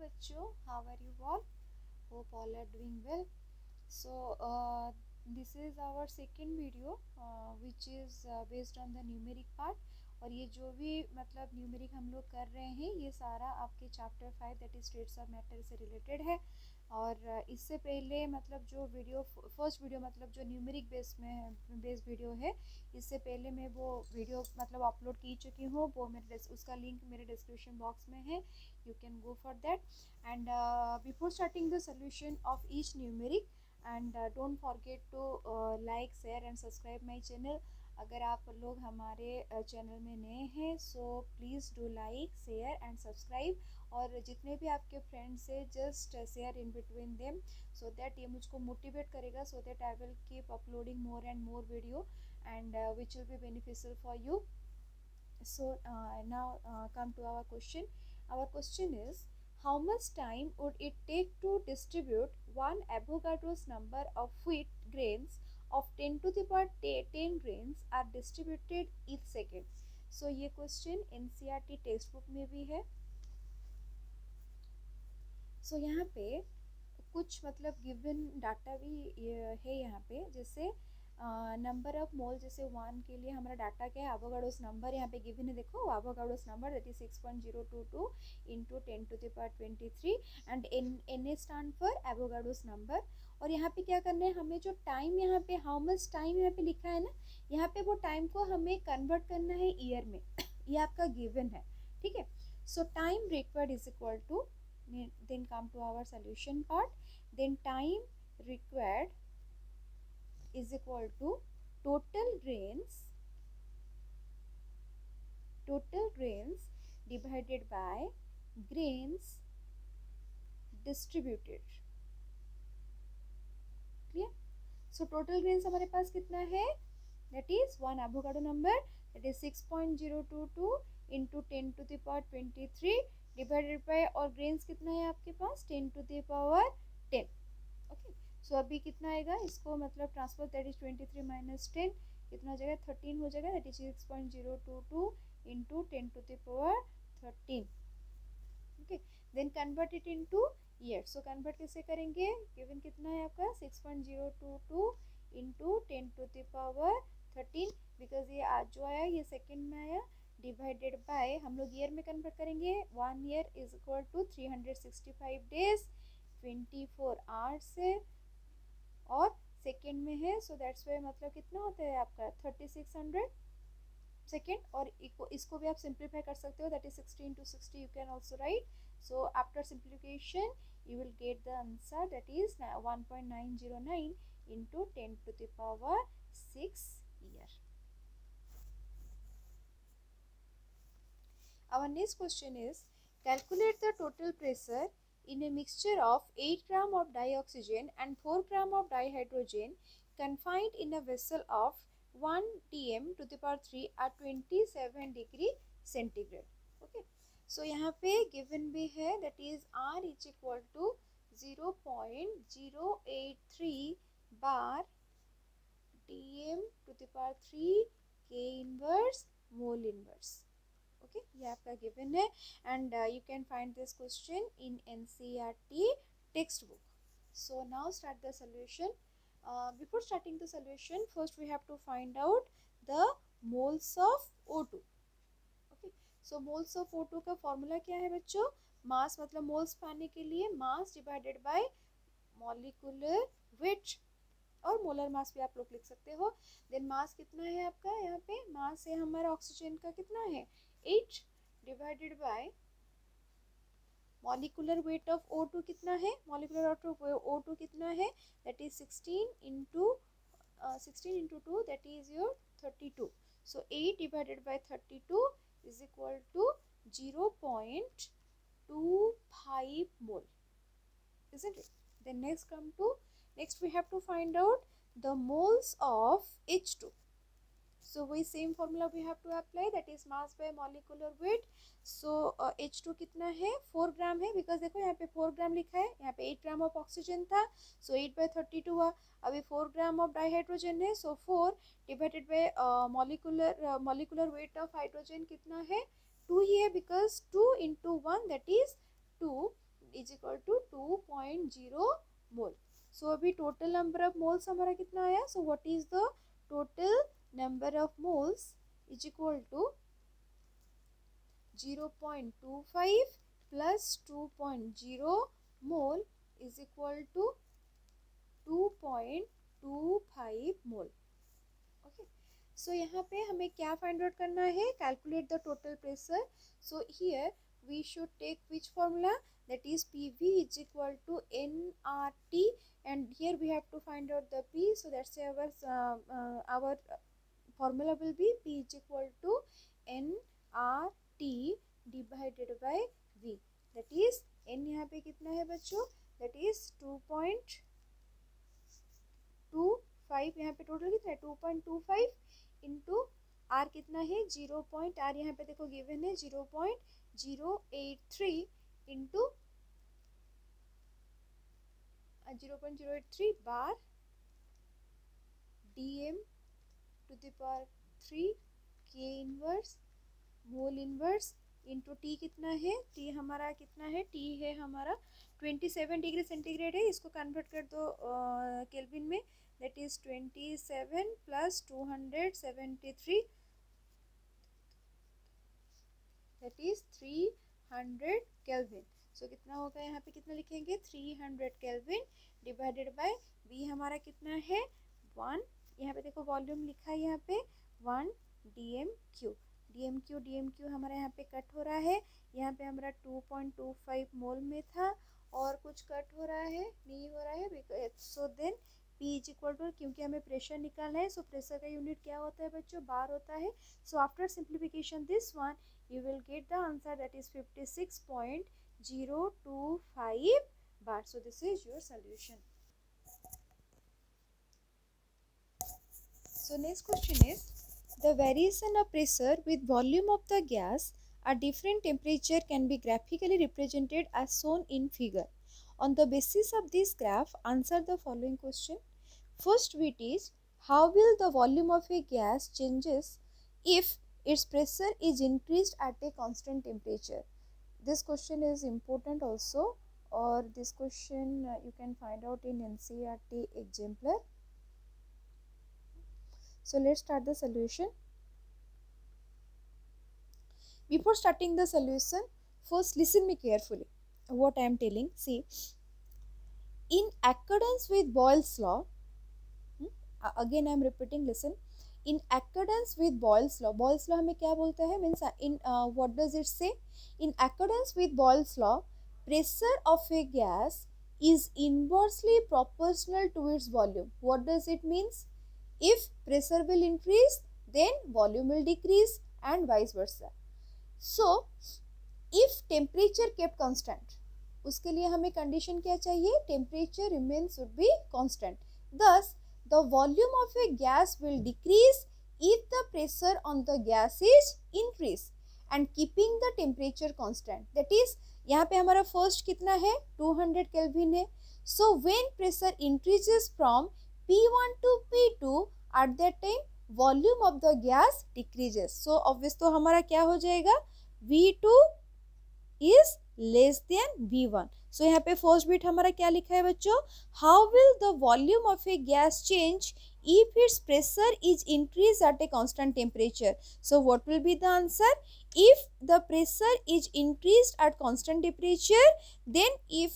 बच्चों, how are you all? Hope all are doing well. So this is our second video which is based on the numeric part. और ये जो भी मतलब numeric हम लोग कर रहे हैं ये सारा आपके chapter 5 that is states of matter से रिलेटेड है. और इससे पहले मतलब जो वीडियो फर्स्ट वीडियो मतलब जो न्यूमेरिक बेस वीडियो है, इससे पहले मैं वो वीडियो मतलब अपलोड की चुकी हूँ. वो मेरे उसका लिंक मेरे डिस्क्रिप्शन बॉक्स में है. You can go for that. And before starting the solution of each numeric, and don't forget to like share and subscribe my channel. अगर आप लोग हमारे चैनल में नए हैं so please do like share and subscribe. और जितने भी आपके फ्रेंड्स हैं just share in between them so that ये मुझको मोटिवेट करेगा so that I will keep uploading more and more video and which will be beneficial for you. So now come to our question. Our question is, how much time would it take to distribute one Avogadro's number of wheat grains of 10 to the power 10 grains are distributed each second? So ये question NCERT text book में भी है. So यहाँ पे कुछ मतलब given data भी है यहाँ पे. जैसे नंबर ऑफ मोल, जैसे 1 के लिए हमारा डाटा क्या है, एवोगाड्रोस नंबर यहाँ पे गिवन है. देखो Avogadro's number that is 6.022 into 10 to the power 23 and N A stand for Avogadro's number. और यहाँ पे क्या करना है, हमें जो टाइम यहाँ पे हाउ मच टाइम यहाँ पे लिखा है ना, यहाँ पे वो टाइम को हमें कन्वर्ट करना है ईयर में. ये आपका गिवन है, ठीक है. So time required is equal to, then come to our solution part. Then time required is equal to total grains divided by grains distributed. Clear? So total grains हमारे पास कितना है, that is one avocado number that is 6.022 into 10 to the power 23 divided by, और grains कितना है आपके पास 10 to the power 10. Okay. सो अभी कितना आएगा, इसको मतलब ट्रांसफर दैट इज 23 माइनस 10 कितना हो जाएगा 13 हो जाएगा. That is 6.022 into 10 to the power 13. Okay. Then convert it into year. So convert कैसे करेंगे, गिवन कितना है आपका 6.022 into 10 to the power 13 because ये आज जो आया ये सेकेंड में आया, डिवाइडेड बाय हम लोग ईयर में कन्वर्ट करेंगे. 1 year is equal to 365 days 24 hours से, और सेकेंड में है सो दैट्स वाई मतलब कितना होता है आपका 3600 सेकेंड. और इसको भी आप सिंप्लीफाई कर सकते हो, that is 60 into 60 you can also right. So after simplification you will get the answer that is 1.909 into 10 to the power 6 year. Our next question is, calculate the total pressure in a mixture of 8 gram of dioxygen and 4 gram of dihydrogen confined in a vessel of 1 dm to the power 3 at 27 degree centigrade. Okay. So यहाँ पे given भी है that is R is equal to 0.083 bar dm to the power 3 K inverse mole inverse. Okay, ये आपका given है and you can find this question in NCERT text book. So now start the solution. Before starting the solution first we have to find out the moles of O2. Okay. So moles of O2 का formula क्या है बच्चों, मास मतलब moles पाने के लिए mass divided by molecular wait, और molar mass भी आप लोग लिख सकते हो. देन मास कितना है आपका, यहाँ पे मास है हमारा ऑक्सीजन का कितना है 8 divided by molecular weight of O2 कितना है, मॉलिक्यूलर वेट ऑफ O2 कितना है that is 16 into 2 that is your 32. So 8 divided by 32 is equal to 0.25 mole, isn't it? Then next we have to find out the moles of H2. So we same formula we have to apply, that is mass by molecular weight. So H2 कितना है 4 ग्राम है, because देखो यहाँ पे 4 ग्राम लिखा है, यहाँ पे 8 ग्राम ऑफ ऑक्सीजन था सो 8/32 हुआ. अभी 4 ग्राम ऑफ डाईहाइड्रोजन है so 4 divided by molecular weight of hydrogen कितना है 2 ही है, because 2 into 1 that is 2 0.0 mole. So अभी टोटल नंबर ऑफ मोल्स हमारा कितना आया. So what is the total number of moles is equal to 0.25 plus 2.0 mole is equal to 2.25 mole. Okay. So यहाँ पे हमें क्या फाइंड आउट करना है. Calculate the total pressure. So here we should take which formula, that is PV is equal to nRT, and here we have to find out the P. So that's our formula will be P is equal to nRT divided by V. that is n यहाँ पे कितना है बच्चों, that is 2.25. यहाँ पे total कितना है 2.25 into R कितना है 0. R यहाँ पे देखो गिवन है 0.083 into 0.083 bar dm to the power 3 K inverse mole inverse into T कितना है. टी हमारा कितना है, टी है हमारा 27 डिग्री सेंटीग्रेड है. इसको कन्वर्ट कर दो केल्विन में. That is 27 plus 273, that is 300 kelvin. So कितना होगा यहाँ पे, कितना लिखेंगे 300 केल्विन डिवाइडेड बाय वी हमारा कितना है 1. यहाँ पे देखो वॉल्यूम लिखा है यहाँ पे 1 dm3. dm3 हमारा यहाँ पे कट हो रहा है. यहाँ पे हमारा 2.25 मोल में था और कुछ कट हो रहा है, नहीं हो रहा है. So then P is equal to, क्योंकि हमें प्रेशर निकालना है, सो प्रेशर का यूनिट क्या होता है बच्चों, बार होता है. So after simplification this one you will get the answer, that is 56.025 bar. So this is your solution. So next question is, the variation of pressure with volume of the gas at different temperature can be graphically represented as shown in figure. On the basis of this graph, answer the following question. First bit is, how will the volume of a gas changes if its pressure is increased at a constant temperature? This question is important also, or this question you can find out in NCERT exemplar. So let's start the solution. Before starting the solution, first listen me carefully what I am telling. See, in accordance with Boyle's law, again I am repeating, listen. In accordance with Boyle's law हमें क्या बोलता है, means in what does it say? In accordance with Boyle's law, pressure of a gas is inversely proportional to its volume. What does it means? If pressure will increase, then volume will decrease and vice versa. So if temperature kept constant, उसके लिए हमें condition क्या चाहिए, temperature remains should be constant. Thus the volume of a gas will decrease if the pressure on the gas is increased and keeping the temperature constant. That is, यहाँ पे हमारा first कितना है 200 Kelvin है. So when pressure increases from P1 to P2, at that time volume of the gas decreases. So obvious तो हमारा क्या हो जाएगा, V2 is less than V1. So यहाँ पे फर्स्ट बिट हमारा क्या लिखा है बच्चों, how will the volume of A gas change if its pressure is increased at a constant temperature. So what will be the answer? If the pressure is increased at constant temperature, then if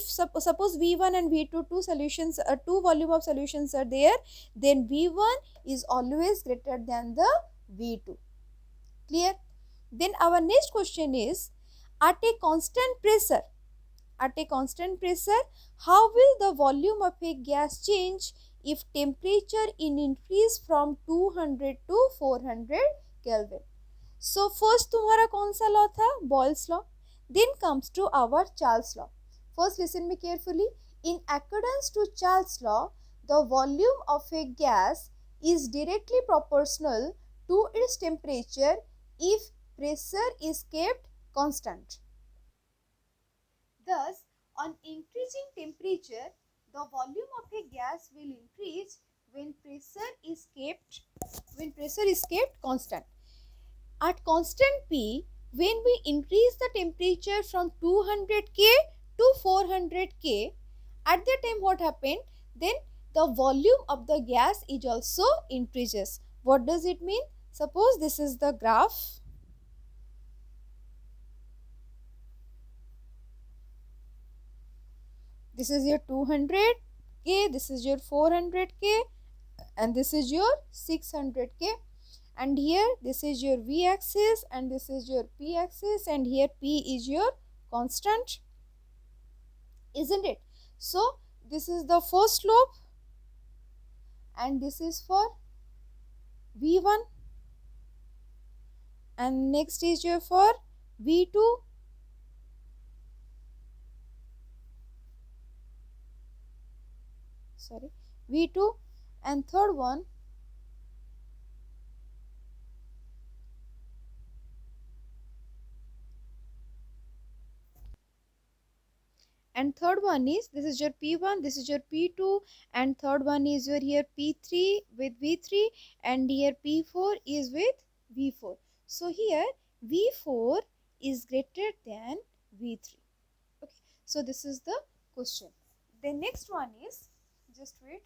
suppose V1 and V2 two solutions, two volume of solutions are there, then V1 is always greater than the V2. Clear? Then our next question is, at a constant pressure, how will the volume of a gas change if temperature in increase from 200 to 400 Kelvin? So first तुम्हारा कौन सा law था, Boyle's law. Then comes to our Charles law. First listen me carefully. In accordance to Charles law, the volume of a gas is directly proportional to its temperature if pressure is kept constant. Thus, on increasing temperature, the volume of a gas will increase when pressure is kept constant. At constant P, when we increase the temperature from 200 K to 400K, at that time what happened? Then the volume of the gas is also increases. What does it mean? Suppose this is the graph. This is your 200K, this is your 400K, and this is your 600K. And here this is your V axis and this is your P axis, and here P is your constant, isn't it? So this is the first slope and this is for V1, and next is your for V2, sorry, V2, and third one is, this is your P1, this is your P2, and third one is your here P3 with V3, and here P4 is with V4. So here V4 is greater than V3. Okay, so this is the question. The next one is, just wait.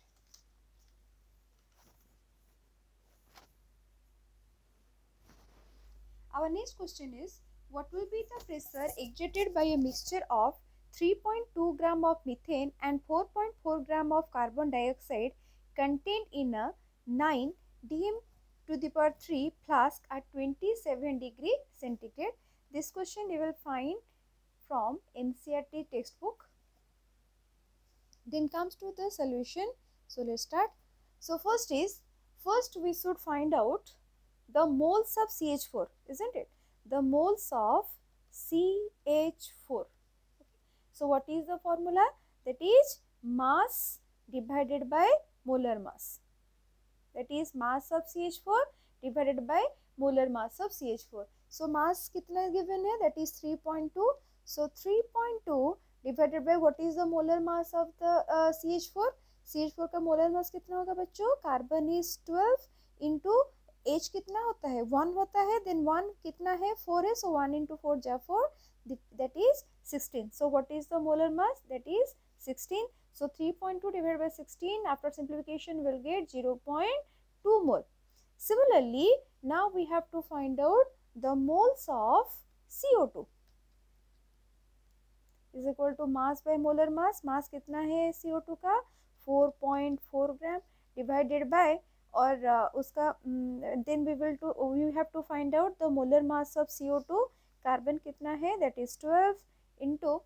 Our next question is, what will be the pressure exerted by a mixture of 3.2 gram of methane and 4.4 gram of carbon dioxide contained in a 9 dm to the power 3 flask at 27 degree centigrade? This question you will find from NCERT textbook. Then comes to the solution. So let's start. So first we should find out the moles of CH4, isn't it? The moles of CH4. So what is the formula? That is mass divided by molar mass. That is mass of CH4 divided by molar mass of CH4. So mass कितना given है? That is 3.2. So 3.2 divided by what is the molar mass of the CH4? CH4 का molar mass कितना होगा बच्चों? Carbon is 12 into H कितना होता है? 1 होता है. Then 1 कितना है? 4 है. So 1 into 4 जा 4. That is 16. So what is the molar mass? That is 16. So 3.2 divided by 16, after simplification we will get 0.2 mole. Similarly, now we have to find out the moles of CO2 is equal to mass by molar mass. Mass कितना है CO2 का? 4.4 gram divided by, और उसका then we have to find out the molar mass of CO2. Carbon कितना है? That is 12 into,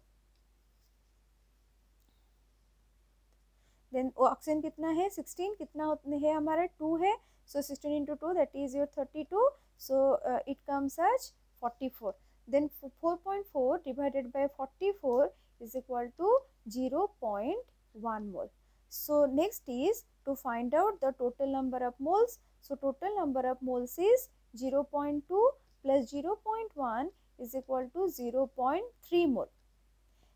then oxygen कितना है? 16. कितना है हमारा? 2 है. So 16 into 2, that is your 32. So it comes as 44. Then 4.4 divided by 44 is equal to 0.1 mole. So next is to find out the total number of moles. So total number of moles is 0.2 plus 0.1 is equal to 0.3 mole.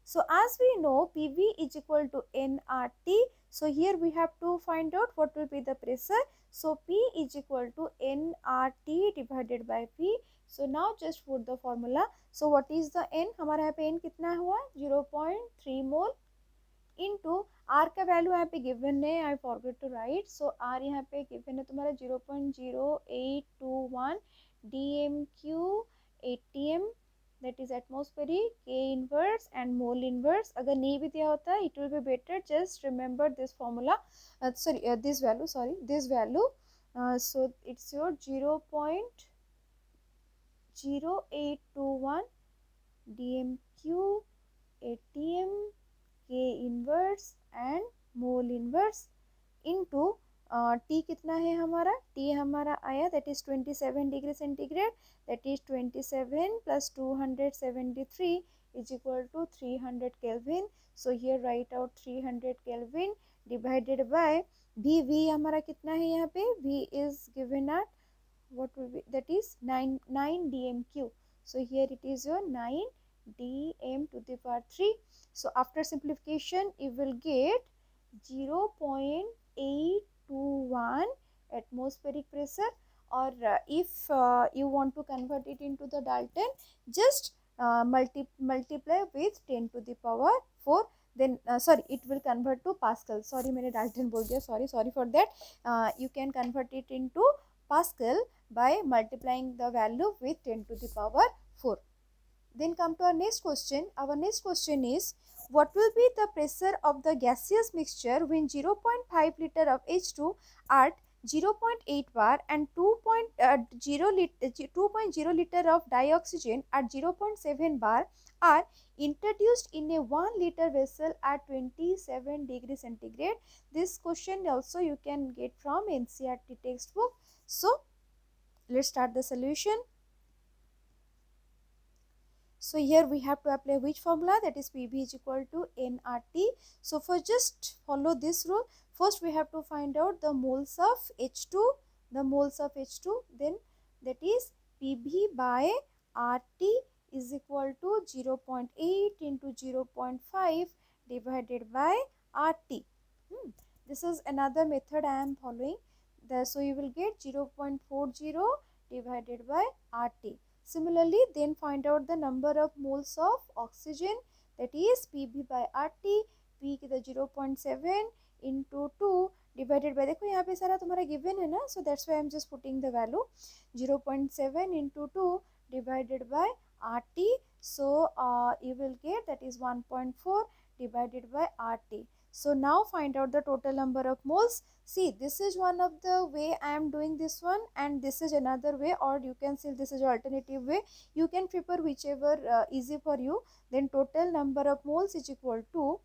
So as we know, PV is equal to nRT. So here we have to find out what will be the pressure. So P is equal to nRT divided by P. So now just put the formula. So what is the N? हमारा यहाँ पे N कितना हुआ? 0.3 mole into R का value यहाँ पे given है. I forgot to write. So R यहाँ पे गिवन है तुम्हारा 0.0821 dmq atm. That is atmospheric, K inverse and mole inverse. अगर नहीं भी दिया होता, it will be better. Just remember this formula. This value. So it's your 0.0821 dmq atm, K inverse and mole inverse into T कितना है हमारा? T हमारा आया, that is 27 degree centigrade. That is 27 plus 273 is equal to 300 Kelvin. So here write out 300 Kelvin divided by V हमारा कितना है यहाँ पे? V is given at what will be? That is 9 dmq. So here it is your 9 dm to the power 3. So after simplification you will get 0.821 atmospheric pressure. Or if you want to convert it into the Dalton, just multiply with 10 to the power 4, then sorry, it will convert to Pascal. Sorry, मैंने Dalton बोल दिया, sorry for that. You can convert it into Pascal by multiplying the value with 10 to the power 4. Then come to our next question. Our next question is, what will be the pressure of the gaseous mixture when 0.5 liter of H2 at 0.8 bar and 2.0 liter of dioxygen at 0.7 bar are introduced in a 1 liter vessel at 27 degrees centigrade? This question also you can get from NCERT textbook. So let's start the solution. So here we have to apply which formula, that is PV is equal to nRT. So for just follow this rule, first we have to find out the moles of H2, then that is PV by RT is equal to 0.8 into 0.5 divided by RT. This is another method I am following. So you will get 0.40 divided by RT. Similarly, then find out the number of moles of oxygen, that is PV by RT. P की 0.7 into 2 divided by, देखो यहाँ पे सारा तुम्हारा given है ना, so that's why I am just putting the value 0.7 into 2 divided by RT. So you will get, that is 1.4 divided by RT. So now find out the total number of moles. See, this is one of the way I am doing this one, and this is another way, or you can say this is alternative way. You can prefer whichever easy for you. Then total number of moles is equal to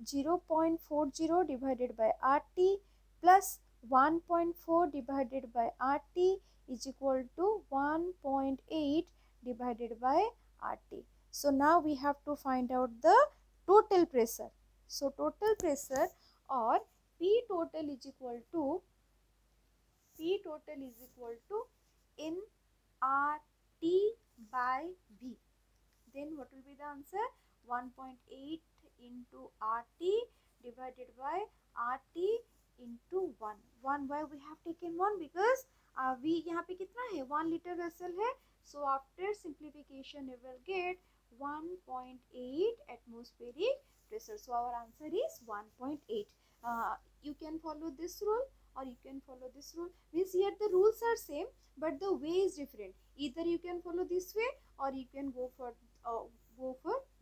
0.40 divided by RT plus 1.4 divided by RT is equal to 1.8 divided by RT. So now we have to find out the total pressure. So total pressure, or P total is equal to nRT by V. Then what will be the answer? 1.8 into RT divided by RT into 1. Why we have taken 1? Because V यहाँ पे कितना है, 1 liter vessel है. So after simplification you will get 1.8 atmospheric pressure. So our answer is 1.8. You can follow this rule or you can follow this rule. Means here the rules are same but the way is different. Either you can follow this way or you can go for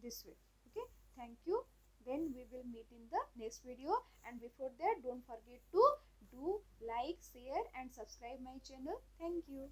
this way. Okay, thank you. Then we will meet in the next video, and before that don't forget to do like, share and subscribe my channel. Thank you.